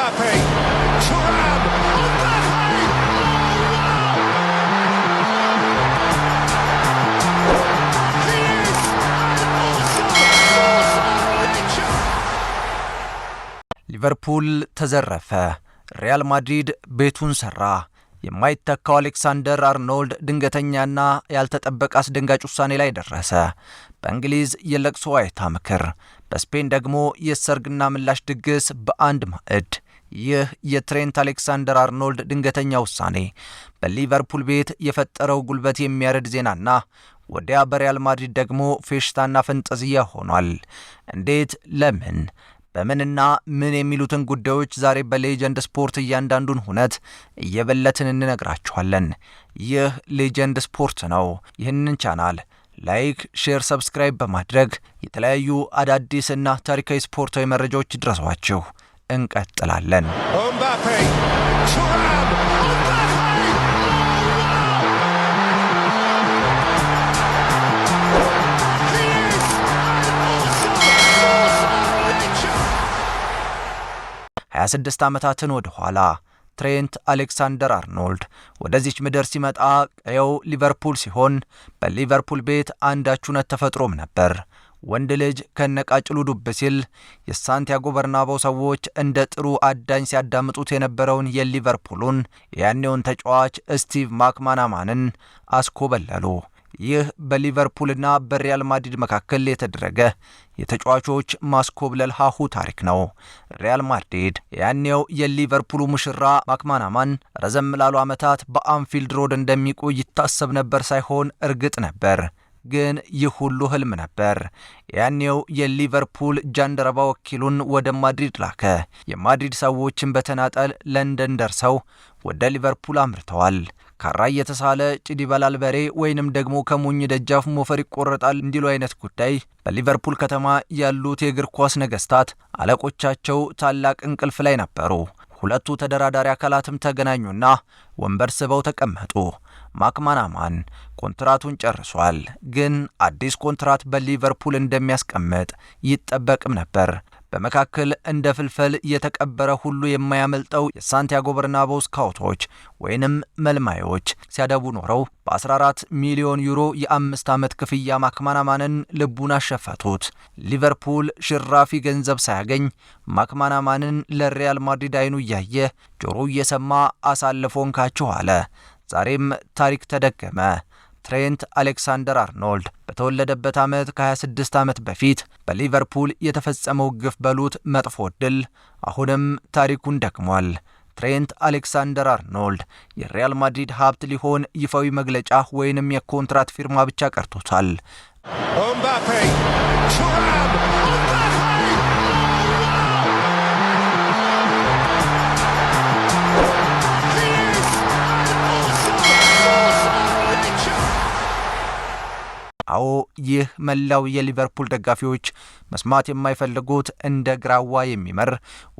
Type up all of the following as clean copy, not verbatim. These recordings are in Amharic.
Mbappe, Thuram, Mbappe! He is an awesome force of nature! ሊቨርፑል ተዘረፈ፣ ሪያል ማድሪድ ቤቱን ሰራ። የማይተካው አሌክሳንደር አርኖልድ ድንገተኛና ያልተጠበቀ አስደንጋጭ ውሳኔ ላይ ደረሰ። በእንግሊዝ የለቅሶ ዋይታ ምክር፣ በስፔን ደግሞ የሰርግና ምላሽ ድግስ በአንድ ማዕድ። ይህ የትሬንት አሌክሳንደር አርኖልድ ድንገተኛ ውሳኔ በሊቨርፑል ቤት የፈጠረው ጉልበት የሚያረድ ዜናና ወዲያ በሪያል ማድሪድ ደግሞ ፌሽታና ፈንጠዝያ ሆኗል። እንዴት፣ ለምን፣ በምንና ምን የሚሉትን ጉዳዮች ዛሬ በሌጀንድ ስፖርት እያንዳንዱን ሁነት እየበለትን እንነግራችኋለን። ይህ ሌጀንድ ስፖርት ነው። ይህንን ቻናል ላይክ፣ ሼር፣ ሰብስክራይብ በማድረግ የተለያዩ አዳዲስና ታሪካዊ ስፖርታዊ መረጃዎች ይድረሷችሁ። እንቀጥላለን። Mbappe, Thuram, Mbappe! He is an awesome force of nature! 26 ዓመታትን ወደ ኋላ ትሬንት አሌክሳንደር አርኖልድ ወደዚች ምድር ሲመጣ ቀየው ሊቨርፑል ሲሆን በሊቨርፑል ቤት አንዳች እውነት ተፈጥሮም ነበር። ወንድ ልጅ ከነቃጭሉ ዱብ ሲል የሳንቲያጎ በርናባው ሰዎች እንደ ጥሩ አዳኝ ሲያዳምጡት የነበረውን የሊቨርፑሉን ያኔውን ተጫዋች ስቲቭ ማክማናማንን አስኮበለሉ። ይህ በሊቨርፑልና በሪያል ማድሪድ መካከል የተደረገ የተጫዋቾች ማስኮብለል ሀሁ ታሪክ ነው። ሪያል ማድሪድ ያኔው የሊቨርፑሉ ሙሽራ ማክማናማን ረዘም ላሉ ዓመታት በአንፊልድ ሮድ እንደሚቆይ ይታሰብ ነበር ሳይሆን እርግጥ ነበር። ግን ይህ ሁሉ ህልም ነበር። ያኔው የሊቨርፑል ጃንደረባ ወኪሉን ወደ ማድሪድ ላከ። የማድሪድ ሰዎችን በተናጠል ለንደን ደርሰው ወደ ሊቨርፑል አምርተዋል። ካራ እየተሳለ ጭድ ይበላል በሬ ወይንም ደግሞ ከሞኝ ደጃፍ ሞፈር ይቆረጣል እንዲሉ አይነት ጉዳይ በሊቨርፑል ከተማ ያሉት የእግር ኳስ ነገስታት አለቆቻቸው ታላቅ እንቅልፍ ላይ ነበሩ። ሁለቱ ተደራዳሪ አካላትም ተገናኙና ወንበር ስበው ተቀመጡ። ማክማናማን ኮንትራቱን ጨርሷል። ግን አዲስ ኮንትራት በሊቨርፑል እንደሚያስቀምጥ ይጠበቅም ነበር። በመካከል እንደ ፍልፈል የተቀበረ ሁሉ የማያመልጠው የሳንቲያጎ በርናባው ስካውቶች ወይንም መልማዮች ሲያደቡ ኖረው በ14 ሚሊዮን ዩሮ የ5 ዓመት ክፍያ ማክማናማንን ልቡን አሸፈቱት። ሊቨርፑል ሽራፊ ገንዘብ ሳያገኝ ማክማናማንን ለሪያል ማድሪድ አይኑ እያየ ጆሮ እየሰማ አሳልፎን ካችሁ አለ። ዛሬም ታሪክ ተደገመ። ትሬንት አሌክሳንደር አርኖልድ በተወለደበት ዓመት ከ26 ዓመት በፊት በሊቨርፑል የተፈጸመው ግፍ በሉት መጥፎ ዕድል አሁንም ታሪኩን ደግሟል። ትሬንት አሌክሳንደር አርኖልድ የሪያል ማድሪድ ሀብት ሊሆን ይፋዊ መግለጫ ወይንም የኮንትራት ፊርማ ብቻ ቀርቶታል። Mbappe, Thuram, Mbappe! He is an awesome force of nature! አዎ፣ ይህ መላው የሊቨርፑል ደጋፊዎች መስማት የማይፈልጉት እንደ ግራዋ የሚመር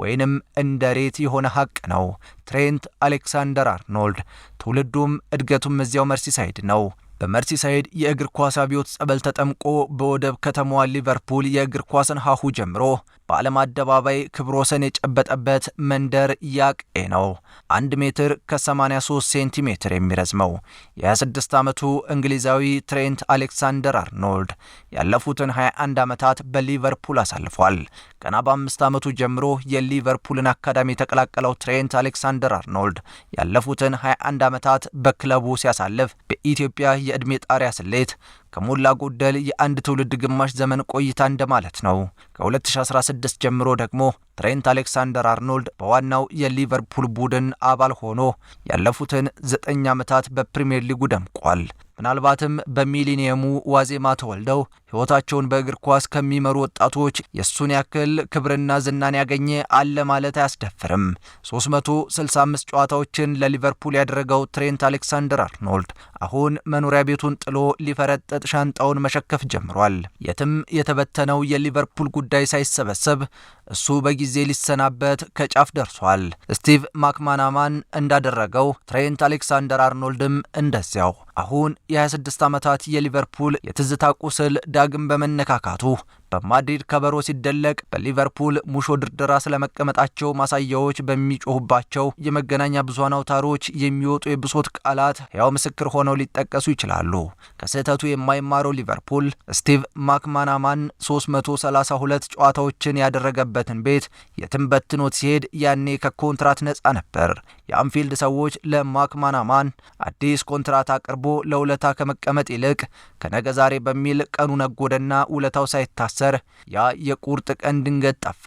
ወይንም እንደ ሬት የሆነ ሀቅ ነው። ትሬንት አሌክሳንደር አርኖልድ ትውልዱም እድገቱም እዚያው መርሲሳይድ ነው። በመርሲሳይድ የእግር ኳስ አብዮት ጸበል ተጠምቆ በወደብ ከተማዋ ሊቨርፑል የእግር ኳስን ሀሁ ጀምሮ በዓለም አደባባይ ክብረ ወሰን የጨበጠበት መንደር ያቄ ነው። 1 ሜትር ከ83 ሴንቲሜትር የሚረዝመው የ26 ዓመቱ እንግሊዛዊ ትሬንት አሌክሳንደር አርኖልድ ያለፉትን 21 ዓመታት በሊቨርፑል አሳልፏል። ገና በ5 ዓመቱ ጀምሮ የሊቨርፑልን አካዳሚ የተቀላቀለው ትሬንት አሌክሳንደር አርኖልድ ያለፉትን 21 ዓመታት በክለቡ ሲያሳልፍ በኢትዮጵያ የዕድሜ ጣሪያ ስሌት ከሞላ ጎደል የአንድ ትውልድ ግማሽ ዘመን ቆይታ እንደማለት ነው። ከ2016 ጀምሮ ደግሞ ትሬንት አሌክሳንደር አርኖልድ በዋናው የሊቨርፑል ቡድን አባል ሆኖ ያለፉትን 9 ዓመታት በፕሪሚየር ሊጉ ደምቋል። ምናልባትም በሚሊኒየሙ ዋዜማ ተወልደው ሕይወታቸውን በእግር ኳስ ከሚመሩ ወጣቶች የሱን ያክል ክብርና ዝናን ያገኘ አለ ማለት አያስደፍርም። 365 ጨዋታዎችን ለሊቨርፑል ያደረገው ትሬንት አሌክሳንደር አርኖልድ አሁን መኖሪያ ቤቱን ጥሎ ሊፈረጠጥ ሻንጣውን መሸከፍ ጀምሯል። የትም የተበተነው የሊቨርፑል ጉዳይ ሳይሰበሰብ እሱ በጊዜ ሊሰናበት ከጫፍ ደርሷል። ስቲቭ ማክማናማን እንዳደረገው ትሬንት አሌክሳንደር አርኖልድም እንደዚያው። አሁን የ26 ዓመታት የሊቨርፑል የትዝታ ቁስል ዳግም በመነካካቱ በማድሪድ ከበሮ ሲደለቅ በሊቨርፑል ሙሾ ድርደራ ስለመቀመጣቸው ማሳያዎች በሚጮሁባቸው የመገናኛ ብዙሃን አውታሮች የሚወጡ የብሶት ቃላት ሕያው ምስክር ሆነው ሊጠቀሱ ይችላሉ። ከስህተቱ የማይማረው ሊቨርፑል ስቲቭ ማክማናማን 332 ጨዋታዎችን ያደረገበትን ቤት የትም በትኖት ሲሄድ ያኔ ከኮንትራት ነፃ ነበር። የአንፊልድ ሰዎች ለማክማናማን አዲስ ኮንትራት አቅርቦ ለውለታ ከመቀመጥ ይልቅ ከነገ ዛሬ በሚል ቀኑ ነጎደና ውለታው ሳይታሰር ያ የቁርጥ ቀን ድንገት ጠፋ።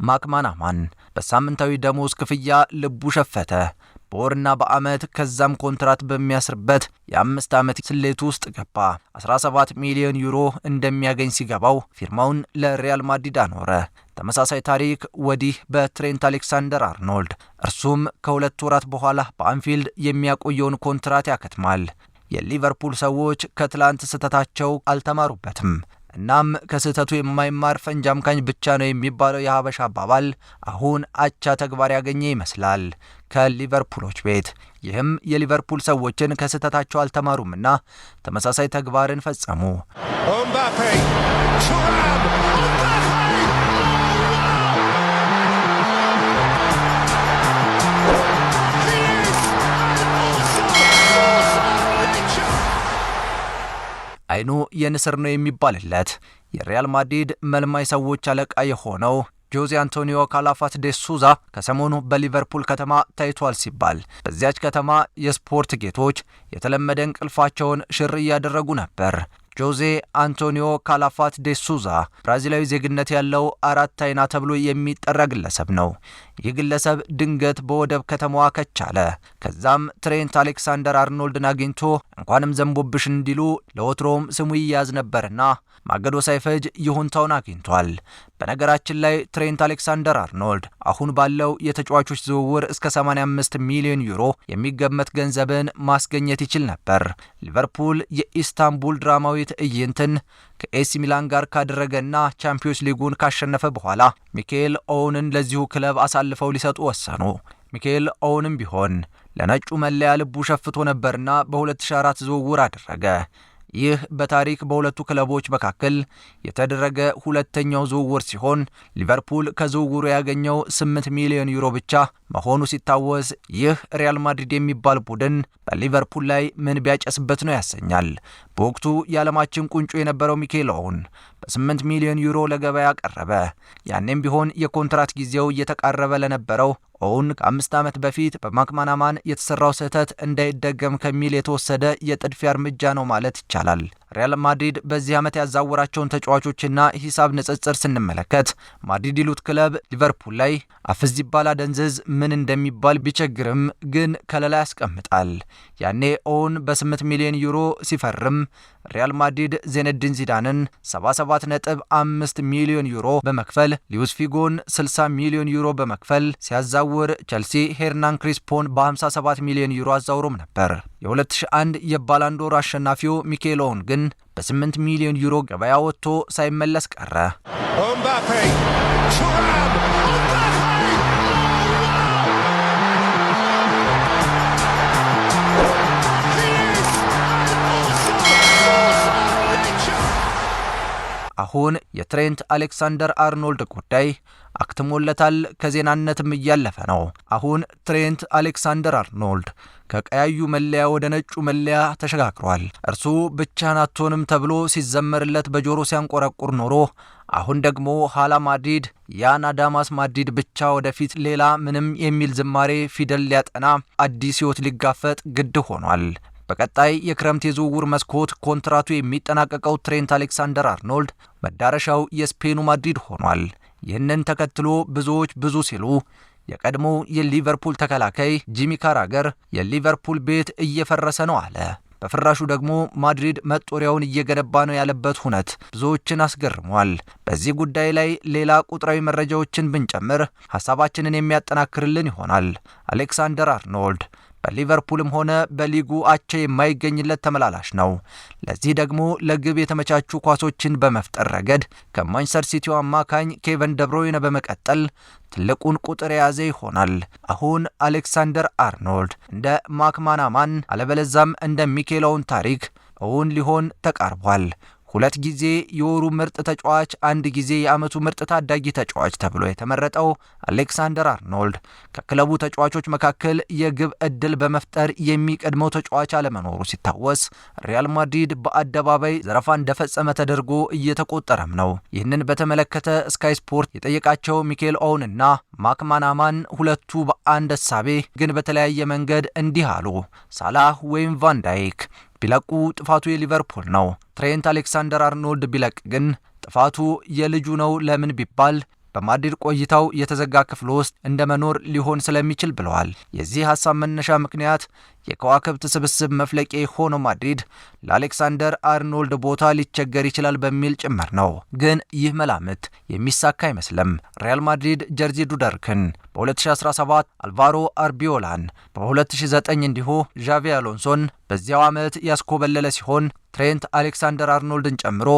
ማክማናማን በሳምንታዊ ደሞዝ ክፍያ ልቡ ሸፈተ። በወርና በዓመት ከዛም ኮንትራት በሚያስርበት የ5 ዓመት ስሌት ውስጥ ገባ። 17 ሚሊዮን ዩሮ እንደሚያገኝ ሲገባው ፊርማውን ለሪያል ማድሪድ አኖረ። ተመሳሳይ ታሪክ ወዲህ በትሬንት አሌክሳንደር አርኖልድ። እርሱም ከ2 ወራት በኋላ በአንፊልድ የሚያቆየውን ኮንትራት ያከትማል። የሊቨርፑል ሰዎች ከትላንት ስህተታቸው አልተማሩበትም። እናም ከስህተቱ የማይማር ፈንጅ አምካኝ ብቻ ነው የሚባለው የሀበሻ አባባል አሁን አቻ ተግባር ያገኘ ይመስላል ከሊቨርፑሎች ቤት። ይህም የሊቨርፑል ሰዎችን ከስህተታቸው አልተማሩምና ተመሳሳይ ተግባርን ፈጸሙ። አይኑ የንስር ነው የሚባልለት የሪያል ማድሪድ መልማይ ሰዎች አለቃ የሆነው ጆዜ አንቶኒዮ ካላፋት ዴ ሱዛ ከሰሞኑ በሊቨርፑል ከተማ ታይቷል ሲባል በዚያች ከተማ የስፖርት ጌቶች የተለመደ እንቅልፋቸውን ሽር እያደረጉ ነበር። ጆዜ አንቶኒዮ ካላፋት ዴ ሱዛ ብራዚላዊ ዜግነት ያለው 4 አይና ተብሎ የሚጠራ ግለሰብ ነው። ይህ ግለሰብ ድንገት በወደብ ከተማዋ ከቻለ። ከዛም ትሬንት አሌክሳንደር አርኖልድን አግኝቶ እንኳንም ዘንቦብሽ እንዲሉ ለወትሮም ስሙ ይያዝ ነበርና ማገዶ ሳይፈጅ ይሁንታውን አግኝቷል። በነገራችን ላይ ትሬንት አሌክሳንደር አርኖልድ አሁን ባለው የተጫዋቾች ዝውውር እስከ 85 ሚሊዮን ዩሮ የሚገመት ገንዘብን ማስገኘት ይችል ነበር። ሊቨርፑል የኢስታንቡል ድራማዊ ትዕይንትን ከኤሲ ሚላን ጋር ካደረገና ቻምፒዮንስ ሊጉን ካሸነፈ በኋላ ሚካኤል ኦውንን ለዚሁ ክለብ አሳልፈው ሊሰጡ ወሰኑ። ሚካኤል ኦውንም ቢሆን ለነጩ መለያ ልቡ ሸፍቶ ነበርና በ2004 ዝውውር አደረገ። ይህ በታሪክ በሁለቱ ክለቦች መካከል የተደረገ ሁለተኛው ዝውውር ሲሆን ሊቨርፑል ከዝውውሩ ያገኘው 8 ሚሊዮን ዩሮ ብቻ መሆኑ ሲታወስ ይህ ሪያል ማድሪድ የሚባል ቡድን በሊቨርፑል ላይ ምን ቢያጨስበት ነው ያሰኛል። በወቅቱ የዓለማችን ቁንጮ የነበረው ሚካኤል ኦውን በ8 ሚሊዮን ዩሮ ለገበያ ቀረበ። ያኔም ቢሆን የኮንትራት ጊዜው እየተቃረበ ለነበረው ኦውን ከ5 ዓመት በፊት በማክማናማን የተሰራው ስህተት እንዳይደገም ከሚል የተወሰደ የጥድፊያ እርምጃ ነው ማለት ይቻላል። ሪያል ማድሪድ በዚህ ዓመት ያዛወራቸውን ተጫዋቾችና ሂሳብ ንጽጽር ስንመለከት ማድሪድ ይሉት ክለብ ሊቨርፑል ላይ አፍዝ ይባል አደንዝዝ ምን እንደሚባል ቢቸግርም ግን ከለላ ያስቀምጣል። ያኔ ኦውን በ8 ሚሊዮን ዩሮ ሲፈርም ሪያል ማድሪድ ዜነዲን ዚዳንን 77.5 ሚሊዮን ዩሮ በመክፈል ሉዊስ ፊጎን 60 ሚሊዮን ዩሮ በመክፈል ሲያዛውር ቸልሲ ሄርናን ክሪስፖን በ57 ሚሊዮን ዩሮ አዛውሮም ነበር። የ2001 የባላንዶር አሸናፊው ሚካኤል ኦውን ግን በ8 ሚሊዮን ዩሮ ገበያ ወጥቶ ሳይመለስ ቀረ። አሁን የትሬንት አሌክሳንደር አርኖልድ ጉዳይ አክትሞለታል፣ ከዜናነትም እያለፈ ነው። አሁን ትሬንት አሌክሳንደር አርኖልድ ከቀያዩ መለያ ወደ ነጩ መለያ ተሸጋግሯል። እርሱ ብቻህን አትሆንም ተብሎ ሲዘመርለት በጆሮ ሲያንቆረቁር ኖሮ አሁን ደግሞ ሃላ ማድሪድ ያን አዳማስ ማድሪድ ብቻ ወደፊት ሌላ ምንም የሚል ዝማሬ ፊደል ሊያጠና አዲስ ሕይወት ሊጋፈጥ ግድ ሆኗል። በቀጣይ የክረምት የዝውውር መስኮት ኮንትራቱ የሚጠናቀቀው ትሬንት አሌክሳንደር አርኖልድ መዳረሻው የስፔኑ ማድሪድ ሆኗል። ይህንን ተከትሎ ብዙዎች ብዙ ሲሉ የቀድሞ የሊቨርፑል ተከላካይ ጂሚ ካራገር የሊቨርፑል ቤት እየፈረሰ ነው አለ። በፍራሹ ደግሞ ማድሪድ መጦሪያውን እየገነባ ነው ያለበት ሁነት ብዙዎችን አስገርሟል። በዚህ ጉዳይ ላይ ሌላ ቁጥራዊ መረጃዎችን ብንጨምር ሐሳባችንን የሚያጠናክርልን ይሆናል። አሌክሳንደር አርኖልድ በሊቨርፑልም ሆነ በሊጉ አቻ የማይገኝለት ተመላላሽ ነው። ለዚህ ደግሞ ለግብ የተመቻቹ ኳሶችን በመፍጠር ረገድ ከማንቸስተር ሲቲው አማካኝ ኬቨን ደብሮይነ በመቀጠል ትልቁን ቁጥር የያዘ ይሆናል። አሁን አሌክሳንደር አርኖልድ እንደ ማክማናማን አለበለዛም እንደ ሚካኤል ኦውን ታሪክ እውን ሊሆን ተቃርቧል። 2 ጊዜ የወሩ ምርጥ ተጫዋች፣ 1 ጊዜ የዓመቱ ምርጥ ታዳጊ ተጫዋች ተብሎ የተመረጠው አሌክሳንደር አርኖልድ ከክለቡ ተጫዋቾች መካከል የግብ ዕድል በመፍጠር የሚቀድመው ተጫዋች አለመኖሩ ሲታወስ ሪያል ማድሪድ በአደባባይ ዘረፋ እንደፈጸመ ተደርጎ እየተቆጠረም ነው። ይህንን በተመለከተ ስካይ ስፖርት የጠየቃቸው ሚኬል ኦውን እና ማክማናማን ሁለቱ በአንድ እሳቤ ግን በተለያየ መንገድ እንዲህ አሉ። ሳላህ ወይም ቫን ዳይክ ቢለቁ ጥፋቱ የሊቨርፑል ነው። ትሬንት አሌክሳንደር አርኖልድ ቢለቅ ግን ጥፋቱ የልጁ ነው። ለምን ቢባል በማድሪድ ቆይታው የተዘጋ ክፍል ውስጥ እንደ መኖር ሊሆን ስለሚችል ብለዋል። የዚህ ሐሳብ መነሻ ምክንያት የከዋክብት ስብስብ መፍለቄ ሆኖ ማድሪድ ለአሌክሳንደር አርኖልድ ቦታ ሊቸገር ይችላል በሚል ጭምር ነው። ግን ይህ መላምት የሚሳካ አይመስልም። ሪያል ማድሪድ ጀርዚ ዱደርክን በ2017 አልቫሮ አርቢዮላን በ2009 እንዲሁ ዣቪ አሎንሶን በዚያው ዓመት ያስኮበለለ ሲሆን ትሬንት አሌክሳንደር አርኖልድን ጨምሮ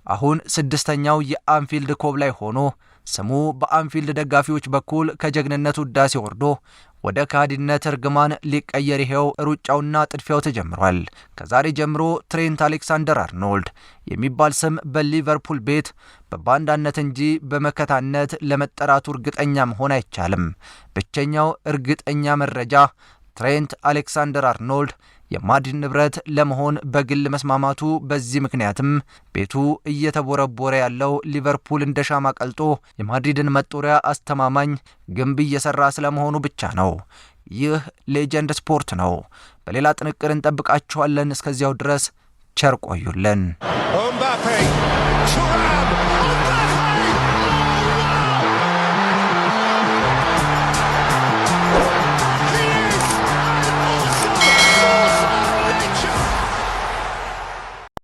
አሁን 6ኛው የአንፊልድ ኮብ ላይ ሆኖ ስሙ በአንፊልድ ደጋፊዎች በኩል ከጀግንነት ውዳሴ ወርዶ ወደ ካዲነት እርግማን ሊቀየር ይሄው ሩጫውና ጥድፊያው ተጀምሯል። ከዛሬ ጀምሮ ትሬንት አሌክሳንደር አርኖልድ የሚባል ስም በሊቨርፑል ቤት በባንዳነት እንጂ በመከታነት ለመጠራቱ እርግጠኛ መሆን አይቻልም። ብቸኛው እርግጠኛ መረጃ ትሬንት አሌክሳንደር አርኖልድ የማድሪድ ንብረት ለመሆን በግል መስማማቱ፣ በዚህ ምክንያትም ቤቱ እየተቦረቦረ ያለው ሊቨርፑል እንደ ሻማ ቀልጦ የማድሪድን መጦሪያ አስተማማኝ ግንብ እየሰራ ስለመሆኑ ብቻ ነው። ይህ ሌጀንድ ስፖርት ነው። በሌላ ጥንቅር እንጠብቃችኋለን። እስከዚያው ድረስ ቸር ቆዩልን።